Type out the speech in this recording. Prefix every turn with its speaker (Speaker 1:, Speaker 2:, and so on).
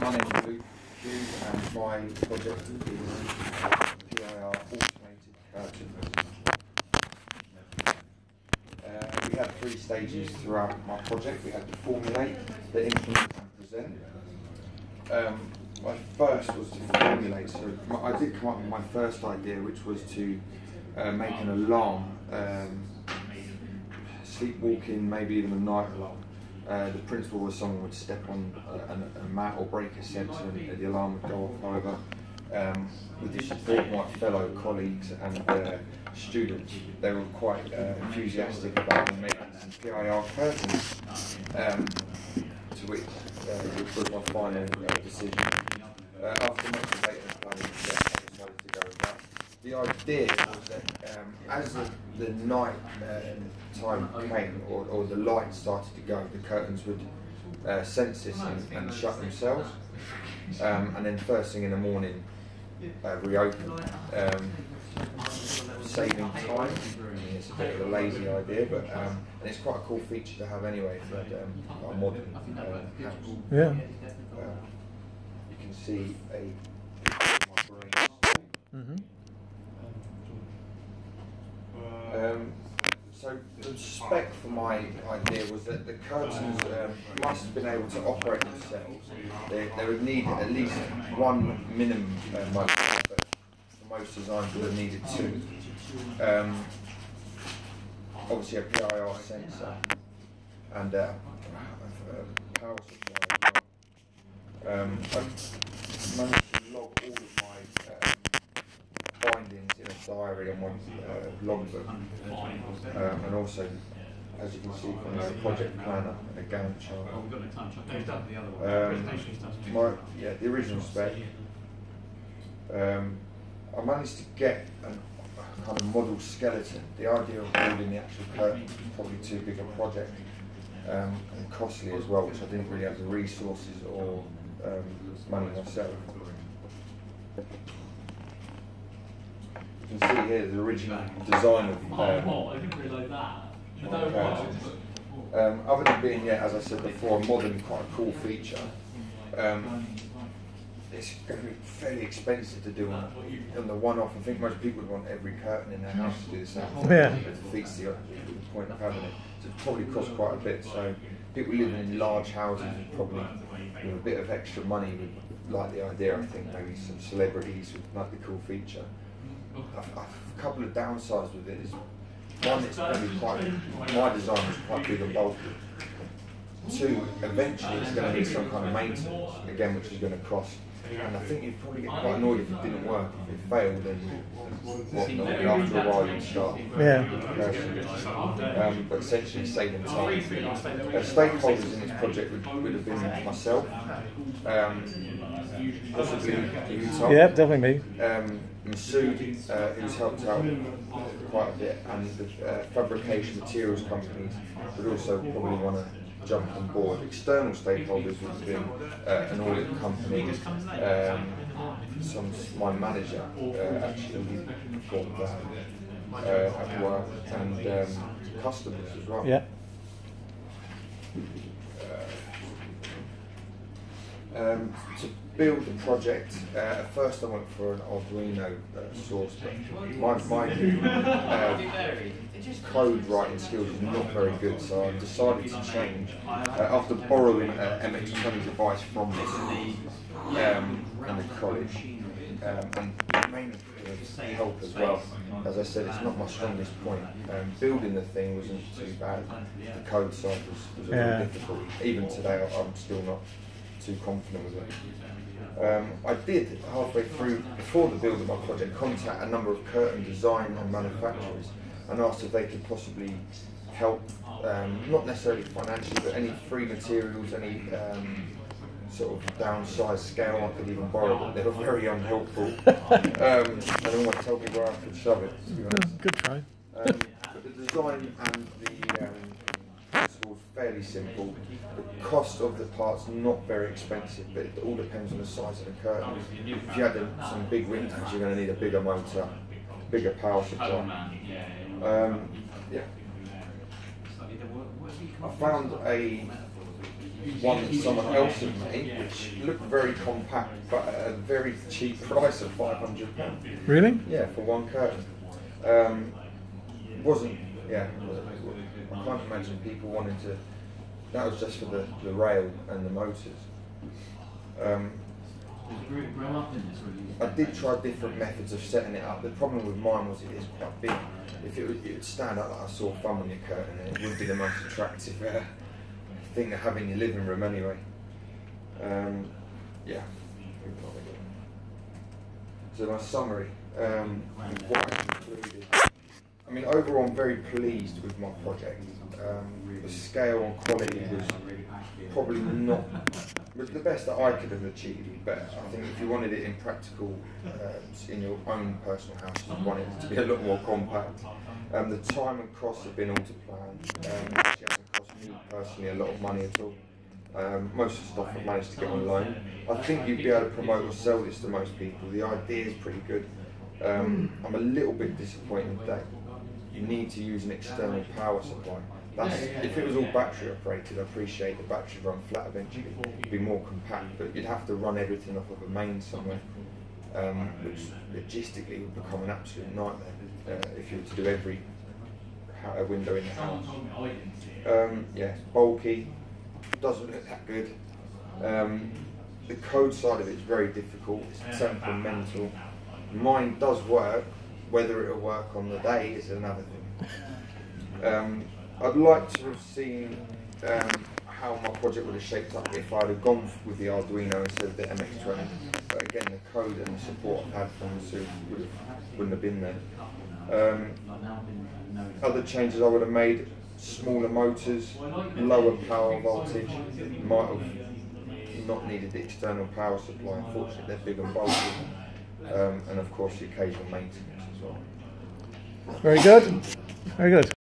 Speaker 1: My name is Luke Hugh and my project is PIR Automated Curtains. We had 3 stages throughout my project. We had to formulate, the implement and present. My first was to formulate, so I did come up with my first idea, which was to make an alarm, sleepwalking, maybe even a night alarm. The principle was someone would step on a mat or break a sensor and the alarm would go off. However, with the support of my fellow colleagues and students, they were quite enthusiastic about making some PIR curtains, to which was my final decision. After much debate and planning, I decided to go with that. The idea was that as the night time came, or the light started to go, the curtains would sense this and shut themselves, and then first thing in the morning reopen, saving time. It's a bit of a lazy idea, but and it's quite a cool feature to have anyway for a modern house.
Speaker 2: Yeah.
Speaker 1: You can see a picture of my brain. So the spec for my idea was that the curtains must have been able to operate themselves. They would need at least one minimum motor, but for most designs would have needed 2. Obviously a PIR sensor and a power supply as well. I've managed to log all of my findings in a diary on one logbook, and also, as you can see from the project planner, a Gantt chart. The original spec. I managed to get a kind of model skeleton. The idea of building the actual curtain was probably too big a project and costly as well, which I didn't really have the resources or money myself. You can see here the original design of
Speaker 3: I didn't realise that.
Speaker 1: other than being, as I said before, a modern, quite a cool feature, it's going to be fairly expensive to do on the one-off. I think most people would want every curtain in their house to do the same thing.
Speaker 2: Yeah.
Speaker 1: It defeats the point of having it. So it probably costs quite a bit. So people living in large houses would probably, with a bit of extra money, would like the idea. I think maybe some celebrities would like the cool feature. A couple of downsides with it is, one, it's going to be my design was quite big and bulky. 2, eventually it's going to need some kind of maintenance, again, which is going to cost. And I think you'd probably get quite annoyed if it didn't work. If it failed, then whatnot, after a while you'd start.
Speaker 2: Yeah.
Speaker 1: But essentially saving time. Stakeholders in this project would have been myself, possibly you, Tom.
Speaker 2: Yeah, definitely me.
Speaker 1: Masood, who's helped out quite a bit, and the fabrication materials companies would also probably want to jump on board. External stakeholders would have been an audit company, my manager actually performed that at work, and customers as well.
Speaker 2: Yeah.
Speaker 1: To build the project, at first I went for an Arduino source, but my code writing skills is not very good, so I decided to change. After borrowing MX20 device from this and the college, and the main help as well. As I said, it's not my strongest point. Building the thing wasn't too bad. The code side was a little difficult. Even today, I'm still not too confident with it. I did, halfway through, before the build of my project, contact a number of curtain design and manufacturers and asked if they could possibly help, not necessarily financially, but any free materials, any sort of downsized scale I could even borrow, but they were very unhelpful. And almost told me where I could shove it, to be honest.
Speaker 2: Good try.
Speaker 1: But the design and the principle was fairly simple. The cost of the parts not very expensive, but it all depends on the size of the curtain. If you had some big windows, you're going to need a bigger motor, bigger power supply. I found a one that someone else had made, which looked very compact, but at a very cheap price of £500.
Speaker 2: Really?
Speaker 1: Yeah, for one curtain. Wasn't, yeah, I can't imagine people wanting to, that was just for the rail and the motors. I did try different methods of setting it up. The problem with mine was it is quite big. If it would stand out like a sore thumb on your curtain, and it would be the most attractive thing to have in your living room anyway. Yeah. So my summary, what I concluded. I mean, overall, I'm very pleased with my project. The scale and quality was probably not was the best that I could have achieved, but I think if you wanted it in practical, in your own personal house, you wanted it to be a lot more compact. The time and cost have been all to plan. It hasn't cost me personally a lot of money at all. Most of the stuff I've managed to get on loan. I think you'd be able to promote or sell this to most people. The idea is pretty good. I'm a little bit disappointed that you need to use an external power supply. If it was all battery operated, I appreciate the battery run flat eventually. It'd be more compact, but you'd have to run everything off of a main somewhere, which logistically would become an absolute nightmare if you were to do every window in the house. Yeah, bulky, doesn't look that good. The code side of it is very difficult, it's temperamental. Mine does work, whether it'll work on the day is another thing. I'd like to have seen how my project would have shaped up if I'd have gone with the Arduino instead of the MX20. But again, the code and the support I've had from Masood wouldn't have been there. Other changes I would have made: smaller motors, lower power voltage. Might have not needed the external power supply. Unfortunately, they're big and bulky. And of course, the occasional maintenance as well.
Speaker 2: Very good. Very good.